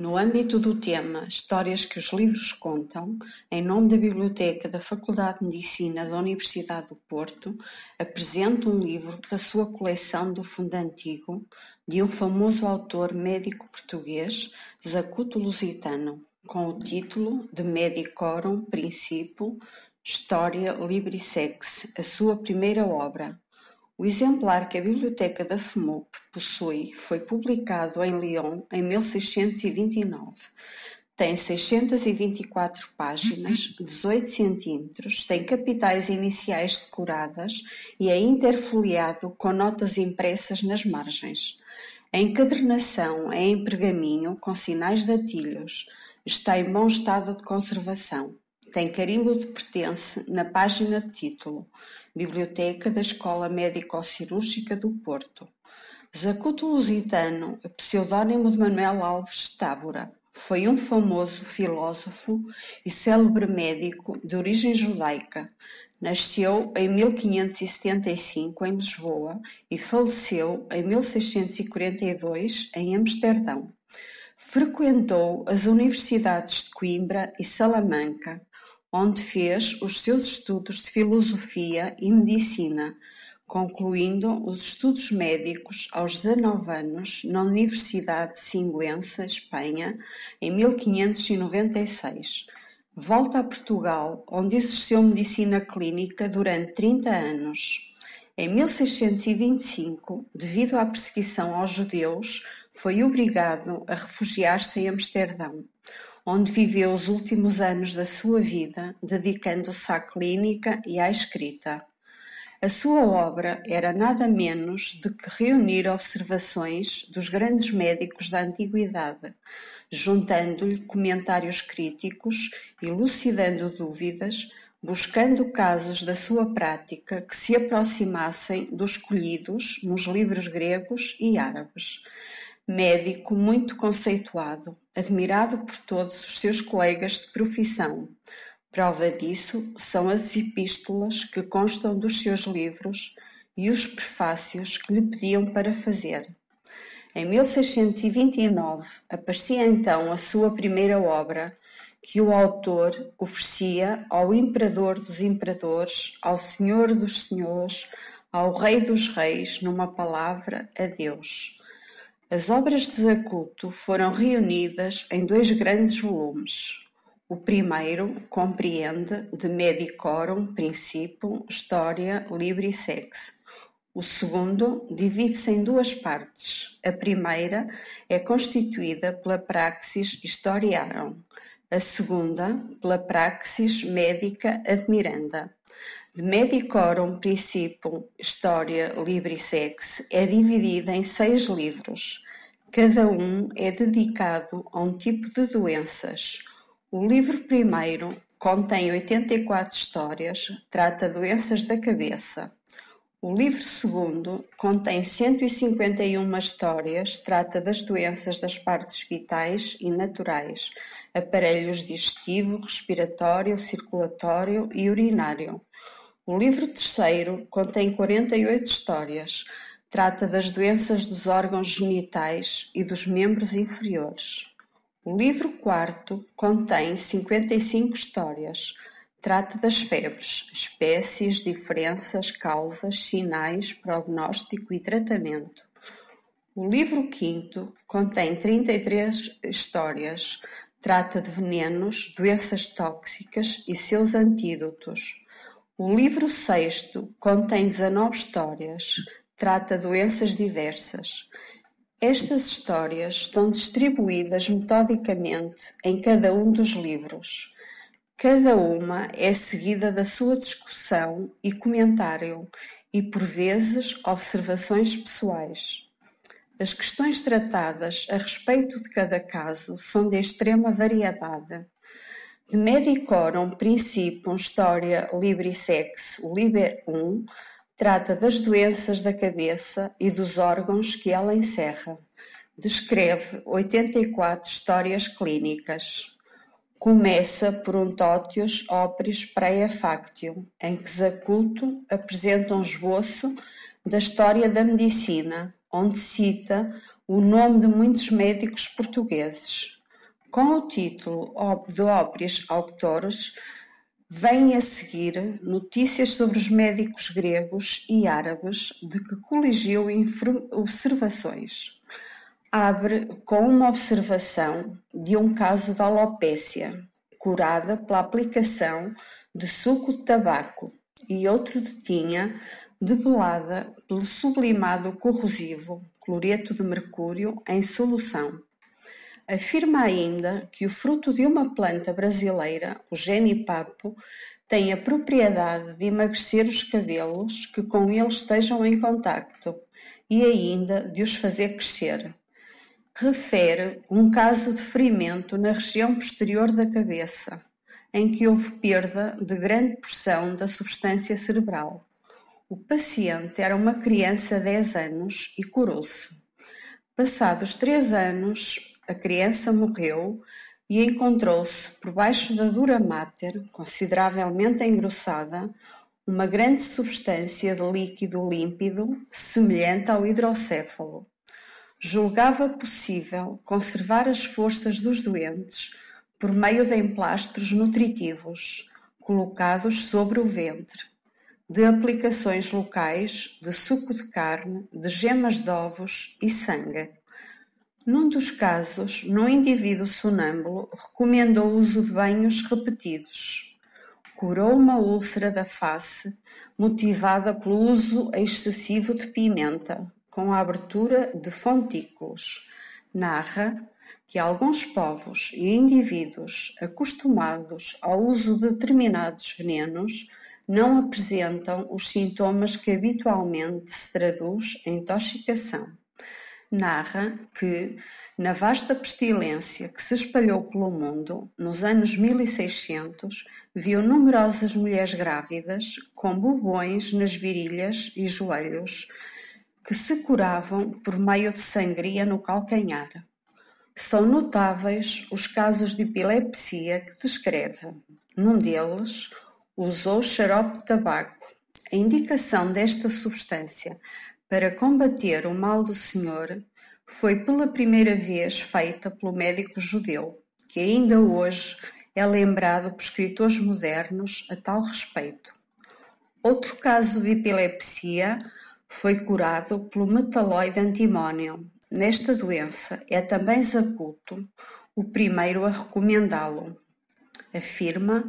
No âmbito do tema Histórias que os livros contam, em nome da Biblioteca da Faculdade de Medicina da Universidade do Porto, apresento um livro da sua coleção do Fundo Antigo, de um famoso autor médico português, Zacuto Lusitano, com o título de Medicorum Principum Historia Libri Sex, a sua primeira obra. O exemplar que a Biblioteca da FMUP possui foi publicado em Lyon em 1629. Tem 624 páginas, 18 centímetros, tem capitais iniciais decoradas e é interfoliado com notas impressas nas margens. A encadernação é em pergaminho com sinais datilhos. Está em bom estado de conservação. Tem carimbo de pertence na página de título, Biblioteca da Escola Médico-Cirúrgica do Porto. Zacuto Lusitano, pseudónimo de Manuel Alves Távora, foi um famoso filósofo e célebre médico de origem judaica. Nasceu em 1575 em Lisboa e faleceu em 1642 em Amsterdão. Frequentou as universidades de Coimbra e Salamanca, onde fez os seus estudos de filosofia e medicina, concluindo os estudos médicos aos 19 anos na Universidade de Sigüenza, Espanha, em 1596. Volta a Portugal, onde exerceu medicina clínica durante 30 anos. Em 1625, devido à perseguição aos judeus, foi obrigado a refugiar-se em Amsterdão, onde viveu os últimos anos da sua vida, dedicando-se à clínica e à escrita. A sua obra era nada menos do que reunir observações dos grandes médicos da antiguidade, juntando-lhe comentários críticos, elucidando dúvidas, buscando casos da sua prática que se aproximassem dos escolhidos nos livros gregos e árabes. Médico muito conceituado, admirado por todos os seus colegas de profissão. Prova disso são as epístolas que constam dos seus livros e os prefácios que lhe pediam para fazer. Em 1629 aparecia então a sua primeira obra, que o autor oferecia ao Imperador dos Imperadores, ao Senhor dos Senhores, ao Rei dos Reis, numa palavra, a Deus. As obras de Zacuto foram reunidas em 2 grandes volumes. O primeiro compreende de Medicorum Principum Historia Libri Sex. O segundo divide-se em 2 partes. A primeira é constituída pela Praxis Historiarum, a segunda pela Praxis Medica Admiranda. De Medicorum Principum Historia Libri Sex é dividida em 6 livros. Cada um é dedicado a um tipo de doenças. O livro primeiro contém 84 histórias, trata doenças da cabeça. O livro segundo contém 151 histórias, trata das doenças das partes vitais e naturais, aparelhos digestivo, respiratório, circulatório e urinário. O livro terceiro contém 48 histórias, trata das doenças dos órgãos genitais e dos membros inferiores. O livro quarto contém 55 histórias, trata das febres, espécies, diferenças, causas, sinais, prognóstico e tratamento. O livro quinto contém 33 histórias, trata de venenos, doenças tóxicas e seus antídotos. O livro sexto contém 19 histórias, trata doenças diversas. Estas histórias estão distribuídas metodicamente em cada um dos livros. Cada uma é seguida da sua discussão e comentário e, por vezes, observações pessoais. As questões tratadas a respeito de cada caso são de extrema variedade. De Medicorum Principum Historia Libri Sex, o Liber 1, trata das doenças da cabeça e dos órgãos que ela encerra. Descreve 84 histórias clínicas. Começa por um Totius Opris Praea Factium, em que Zacuto apresenta um esboço da história da medicina, onde cita o nome de muitos médicos portugueses. Com o título de Opris Auctores, vêm a seguir notícias sobre os médicos gregos e árabes de que coligiu observações. Abre com uma observação de um caso de alopécia, curada pela aplicação de suco de tabaco, e outro de tinha debelada pelo sublimado corrosivo cloreto de mercúrio em solução. Afirma ainda que o fruto de uma planta brasileira, o genipapo, tem a propriedade de emagrecer os cabelos que com ele estejam em contacto e ainda de os fazer crescer. Refere um caso de ferimento na região posterior da cabeça, em que houve perda de grande porção da substância cerebral. O paciente era uma criança de 10 anos e curou-se. Passados 3 anos, a criança morreu e encontrou-se por baixo da dura máter, consideravelmente engrossada, uma grande substância de líquido límpido, semelhante ao hidrocéfalo. Julgava possível conservar as forças dos doentes por meio de emplastros nutritivos, colocados sobre o ventre, de aplicações locais de suco de carne, de gemas de ovos e sangue. Num dos casos, num indivíduo sonâmbulo, recomendou o uso de banhos repetidos. Curou uma úlcera da face, motivada pelo uso excessivo de pimenta, com a abertura de fontículos. Narra que alguns povos e indivíduos acostumados ao uso de determinados venenos não apresentam os sintomas que habitualmente se traduz em intoxicação. Narra que, na vasta pestilência que se espalhou pelo mundo, nos anos 1600, viu numerosas mulheres grávidas com bubões nas virilhas e joelhos, que se curavam por meio de sangria no calcanhar. São notáveis os casos de epilepsia que descreve. Num deles, usou xarope de tabaco. A indicação desta substância para combater o mal do senhor foi pela primeira vez feita pelo médico judeu, que ainda hoje é lembrado por escritores modernos a tal respeito. Outro caso de epilepsia foi curado pelo metaloide antimónio. Nesta doença é também Zacuto o primeiro a recomendá-lo. Afirma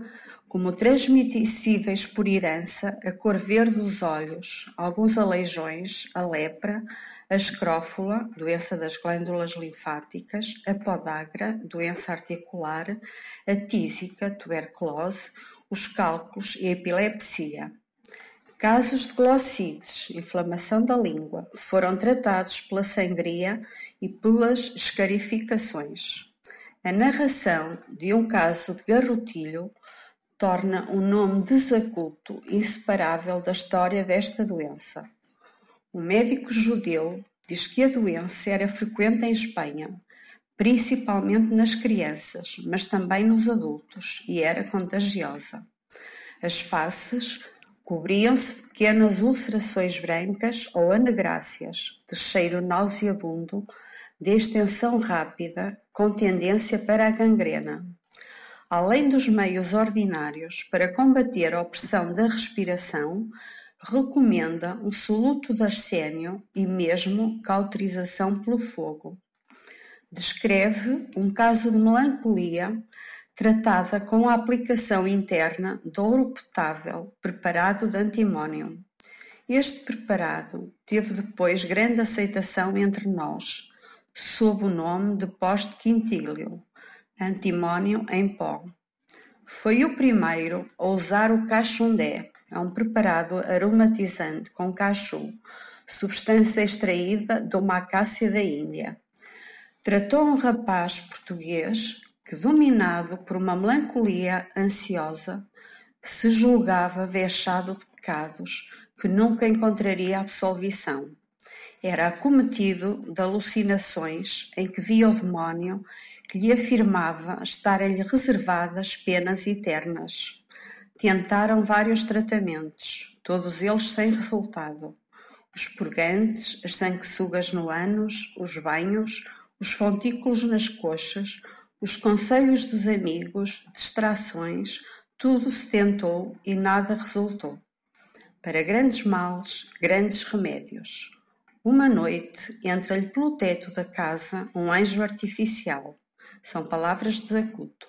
como transmissíveis por herança a cor verde dos olhos, alguns aleijões, a lepra, a escrófula, doença das glândulas linfáticas, a podagra, doença articular, a tísica, tuberculose, os cálculos e a epilepsia. Casos de glossites, inflamação da língua, foram tratados pela sangria e pelas escarificações. A narração de um caso de garrotilho torna o nome de Zacuto inseparável da história desta doença. Um médico judeu diz que a doença era frequente em Espanha, principalmente nas crianças, mas também nos adultos, e era contagiosa. As faces cobriam-se de pequenas ulcerações brancas ou anegráceas, de cheiro nauseabundo, de extensão rápida, com tendência para a gangrena. Além dos meios ordinários para combater a opressão da respiração, recomenda um soluto de arsénio e mesmo cauterização pelo fogo. Descreve um caso de melancolia tratada com a aplicação interna de ouro potável preparado de antimónio. Este preparado teve depois grande aceitação entre nós, sob o nome de pós de quintílio, antimónio em pó. Foi o primeiro a usar o cachundé, um preparado aromatizante com cachu, substância extraída de uma acácia da Índia. Tratou um rapaz português que, dominado por uma melancolia ansiosa, se julgava vexado de pecados que nunca encontraria absolvição. Era acometido de alucinações em que via o demónio que lhe afirmava estarem-lhe reservadas penas eternas. Tentaram vários tratamentos, todos eles sem resultado. Os purgantes, as sanguessugas no ânus, os banhos, os fontículos nas coxas, Os conselhos dos amigos, distrações, tudo se tentou e nada resultou. Para grandes males, grandes remédios. Uma noite, entra-lhe pelo teto da casa um anjo artificial. São palavras de Zacuto.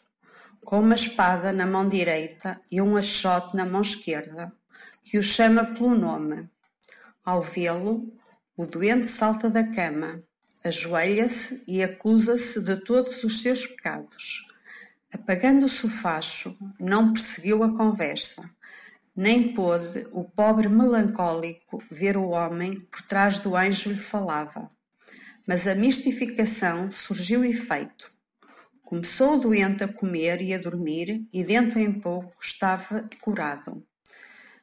Com uma espada na mão direita e um achote na mão esquerda, que o chama pelo nome. Ao vê-lo, o doente salta da cama, ajoelha-se e acusa-se de todos os seus pecados. Apagando-se o facho, não prosseguiu a conversa, nem pôde o pobre melancólico ver o homem que por trás do anjo lhe falava. Mas a mistificação surgiu efeito. Começou o doente a comer e a dormir e dentro em pouco estava curado.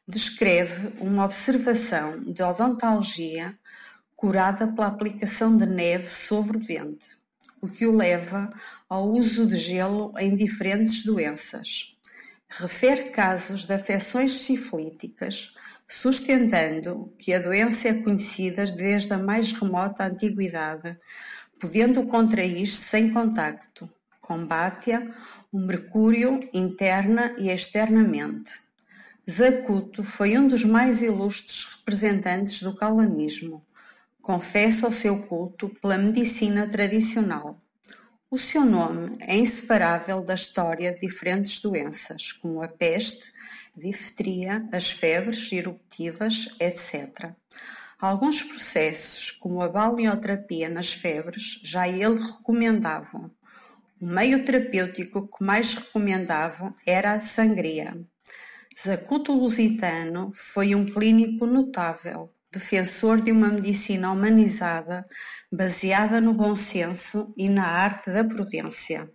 Descreve uma observação de odontalgia curada pela aplicação de neve sobre o dente, o que o leva ao uso de gelo em diferentes doenças. Refere casos de afecções sifilíticas, sustentando que a doença é conhecida desde a mais remota antiguidade, podendo contrair-se sem contacto. Combate-a o mercúrio interna e externamente. Zacuto foi um dos mais ilustres representantes do calanismo. Confessa o seu culto pela medicina tradicional. O seu nome é inseparável da história de diferentes doenças, como a peste, a difteria, as febres eruptivas, etc. Alguns processos, como a balneoterapia nas febres, já ele recomendavam. O meio terapêutico que mais recomendavam era a sangria. Zacuto Lusitano foi um clínico notável, defensor de uma medicina humanizada, baseada no bom senso e na arte da prudência.